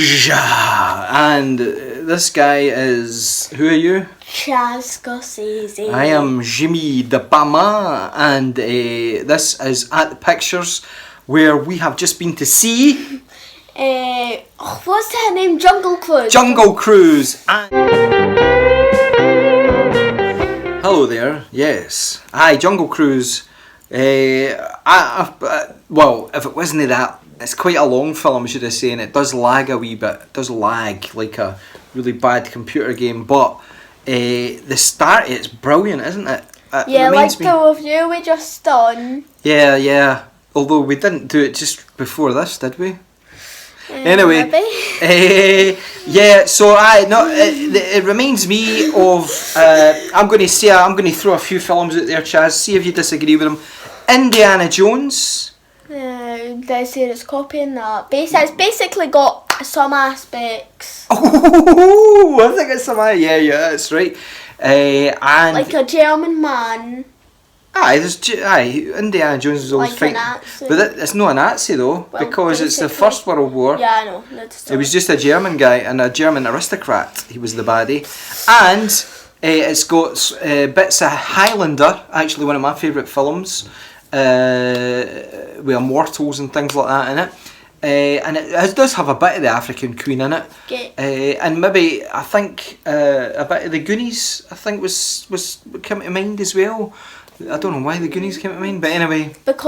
And this guy is... Who are you? Chaz Scorsese. I am Jimmy De Palma, and this is At the Pictures, where we have just been to see... what's her name? Jungle Cruise. Jungle Cruise. Hello there, yes. Aye, Jungle Cruise. Well, if it wasn't that, it's quite a long film, should I say, and it does lag a wee bit. It does lag like a really bad computer game, but the start, it's brilliant, isn't it? Yeah, like the review we just done. Yeah. Although we didn't do it just before this, did we? Anyway, yeah. So it reminds me of. I'm going to throw a few films out there, Chaz. See if you disagree with them. Indiana Jones. They say it's copying that. It's basically got some aspects. Oh, I think it's some. Yeah, that's right. And like a German man. Indiana Jones is always like fighting, but it's not a Nazi though, well, because it's the First World War. Yeah, I know. It was just a German guy and a German aristocrat. He was the baddie, and it's got bits of Highlander, actually one of my favourite films, with immortals and things like that in it. And it does have a bit of the African Queen in it, and maybe I think a bit of the Goonies. I think was came to mind as well. I don't know why the Goonies came to mind, but anyway. But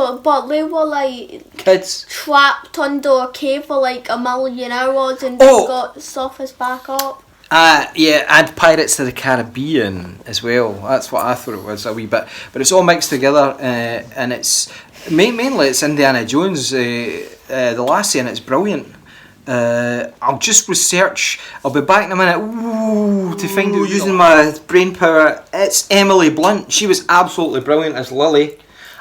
they were like kids trapped under a cave for like 1,000,000 hours and they got surfaced back up. Yeah, and Pirates of the Caribbean as well. That's what I thought it was a wee bit, but it's all mixed together, and it's mainly it's Indiana Jones. The lassie in it's brilliant. I'll just research. I'll be back in a minute. To find out using my brain power. It's Emily Blunt. She was absolutely brilliant as Lily,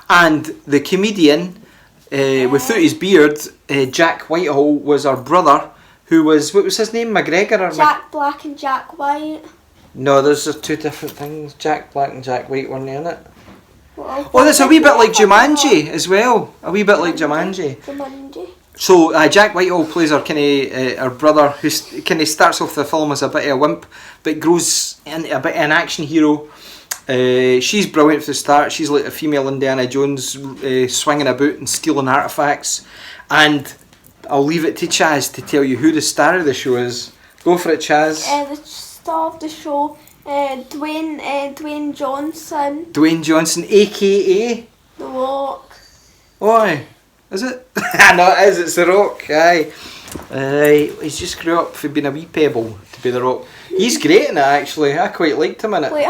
and the comedian without his beard, Jack Whitehall, was her brother. Who was, what was his name? McGregor or Jack Black and Jack White? No, there's two different things. Jack Black and Jack White weren't in it. Well, there's a wee bit like Jumanji as well. A wee bit like Jumanji. So Jack Whitehall plays her her brother, who kind of starts off the film as a bit of a wimp, but grows into a bit of an action hero. She's brilliant for the start. She's like a female Indiana Jones, swinging about and stealing artifacts. And I'll leave it to Chaz to tell you who the star of the show is. Go for it, Chaz. The star of the show, Dwayne Johnson. Dwayne Johnson, a.k.a. The Rock. Why? Is it? No, it is. It's The Rock. Aye. He's just grew up from being a wee pebble to be The Rock. He's great in it, actually. I quite liked him in it. Wait,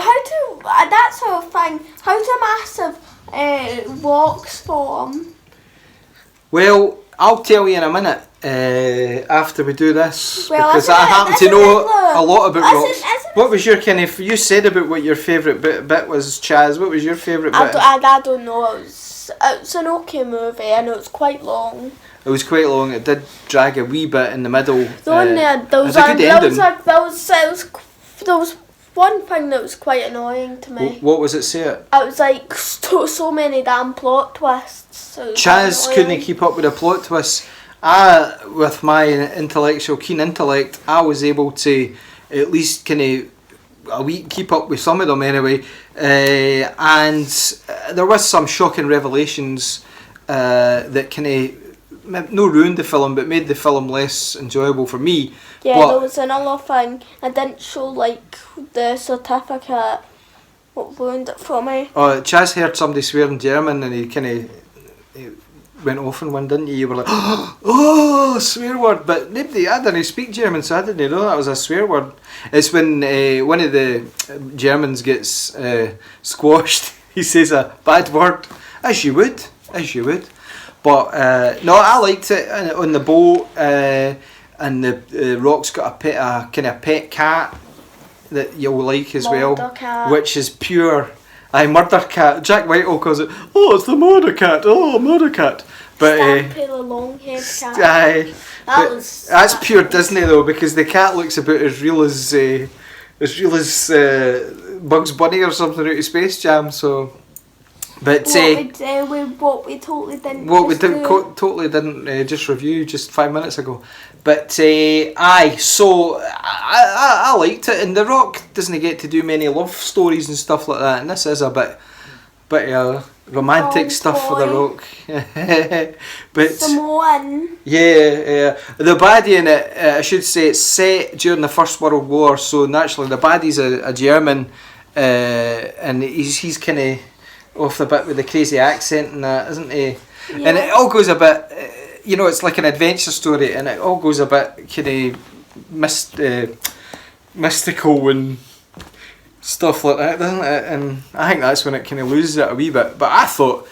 that's sort of thing. How do massive rocks form? Well, I'll tell you in a minute after we do this, because I happen to know a lot about rocks. What was your kind of? You said about what your favourite bit was, Chaz. What was your favourite bit? I don't know. It's an okay movie and it was quite long. It was quite long. It did drag a wee bit in the middle. There was one thing that was quite annoying to me. What was it? Say it. It was like so many damn plot twists. Chaz couldn't keep up with the plot twists. With my keen intellect, I was able to at least kind of keep up with some of them anyway. And there was some shocking revelations that kind of no ruined the film, but made the film less enjoyable for me. Yeah, there was another thing. I didn't show like the certificate. What ruined it for me? Chaz heard somebody swear in German, and he kind of went off on one, didn't you? You were like, oh, swear word. But I didn't speak German, so I didn't know that was a swear word. It's when one of the Germans gets squashed. He says a bad word, as you would. But no, I liked it on the boat, and the Rock's got a kind of pet cat that you'll like as well, cat. Which is pure. Murder cat. Jack Whitehall calls it. Oh, it's the murder cat. Oh, murder cat. But Stampy the long-haired cat. That's pure Disney though, because the cat looks about as real as Bugs Bunny or something out of Space Jam. So But what we totally didn't. Totally didn't just review just 5 minutes ago. But aye, so I liked it, and The Rock doesn't get to do many love stories and stuff like that, and this is a bit romantic stuff for The Rock. But Samoan. yeah, the baddie in it, I should say, it's set during the First World War, so naturally the baddie's a German, and he's kind of off the bit with the crazy accent and that, isn't he? Yeah. And it all goes a bit, it's like an adventure story, and it all goes a bit kind of mystical and stuff like that, doesn't it? And I think that's when it kind of loses it a wee bit. But I thought,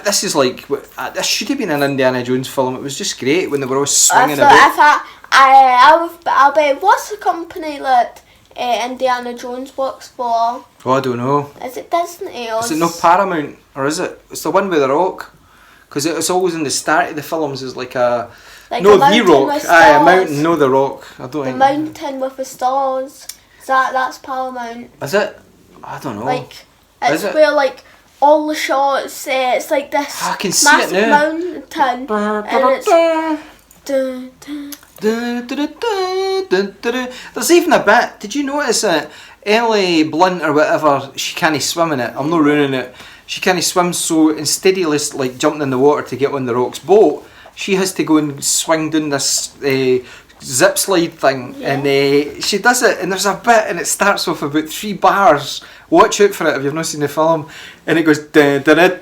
this is like, this should have been an Indiana Jones film. It was just great when they were all swinging about. I'll bet, what's the company that Indiana Jones works for? Oh, I don't know. Is it Disney or... Is it no Paramount, or is it? It's the one with The Rock. Because it's always in the start of the films is like a... Like no, a The Rock. with Aye, a stars. mountain, no The Rock. I don't The think... mountain with the stars. That's Paramount. Is it? I don't know. Like, it's Is it? where like all the shots, it's like this I can see it massive now. mountain, and it's There's even a bit. Did you notice that Emily Blunt or whatever? She can't swim in it. I'm not ruining it. She can't swim, so instead of like jumping in the water to get on The Rock's boat, she has to go and swing down this zip slide thing, Yeah. and she does it. And there's a bit, and it starts off about 3 bars. Watch out for it if you've not seen the film. And it goes dun, dun, dun,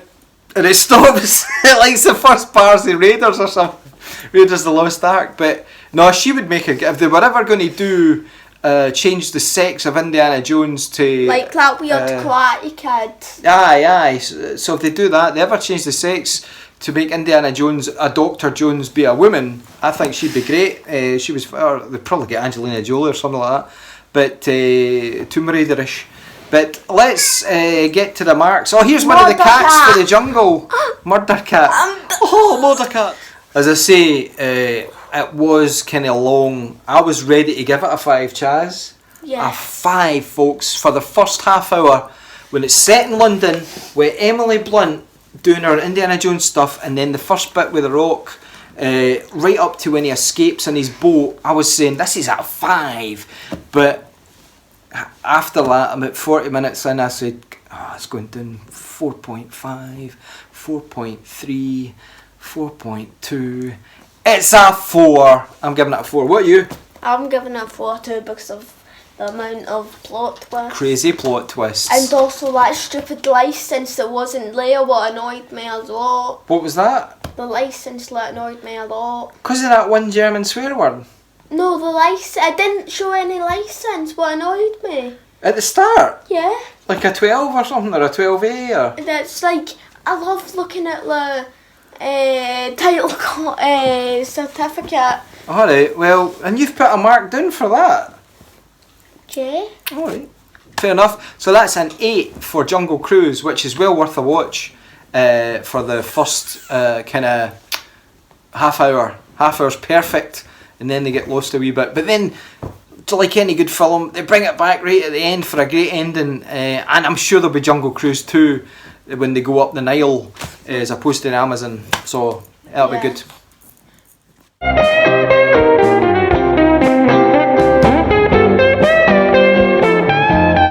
and it stops. It likes the first bars of Raiders or something. Raiders of the Lost Ark. But no, she would make if they were ever going to do change the sex of Indiana Jones to like that weird Karate Kid. aye. So if they do that, they ever change the sex to make Indiana Jones, a Dr. Jones, be a woman, I think she'd be great. She was, or they'd probably get Angelina Jolie or something like that. But Tomb Raider-ish. But let's get to the marks. Oh, here's one of the Murder cats cat. for the jungle. Murder cat. Murder cat. As I say, it was kind of long. I was ready to give it a 5, Chaz. Yeah. A 5, folks, for the first half hour when it's set in London with Emily Blunt doing her Indiana Jones stuff, and then the first bit with The Rock, right up to when he escapes in his boat. I was saying this is a 5, but after that, about 40 minutes in, I said, it's going down 4.5, 4.3, 4.2. It's a 4. I'm giving it a 4. What are you? I'm giving it a 4 too because of the amount of plot twists. Crazy plot twists. And also that stupid license that wasn't there, what annoyed me a lot. What was that? The license that annoyed me a lot. Because of that one German swear word. No, the license. I didn't show any license. What annoyed me? At the start? Yeah. Like a 12 or something, or a 12A or... That's like, I love looking at the title certificate. Alright, well, and you've put a mark down for that. Okay. Alright. Fair enough. So that's an 8 for Jungle Cruise, which is well worth a watch for the first kind of half hour. Half hour's perfect, and then they get lost a wee bit. But then, like any good film, they bring it back right at the end for a great ending, and I'm sure there'll be Jungle Cruise 2 when they go up the Nile as opposed to the Amazon, so that'll be good.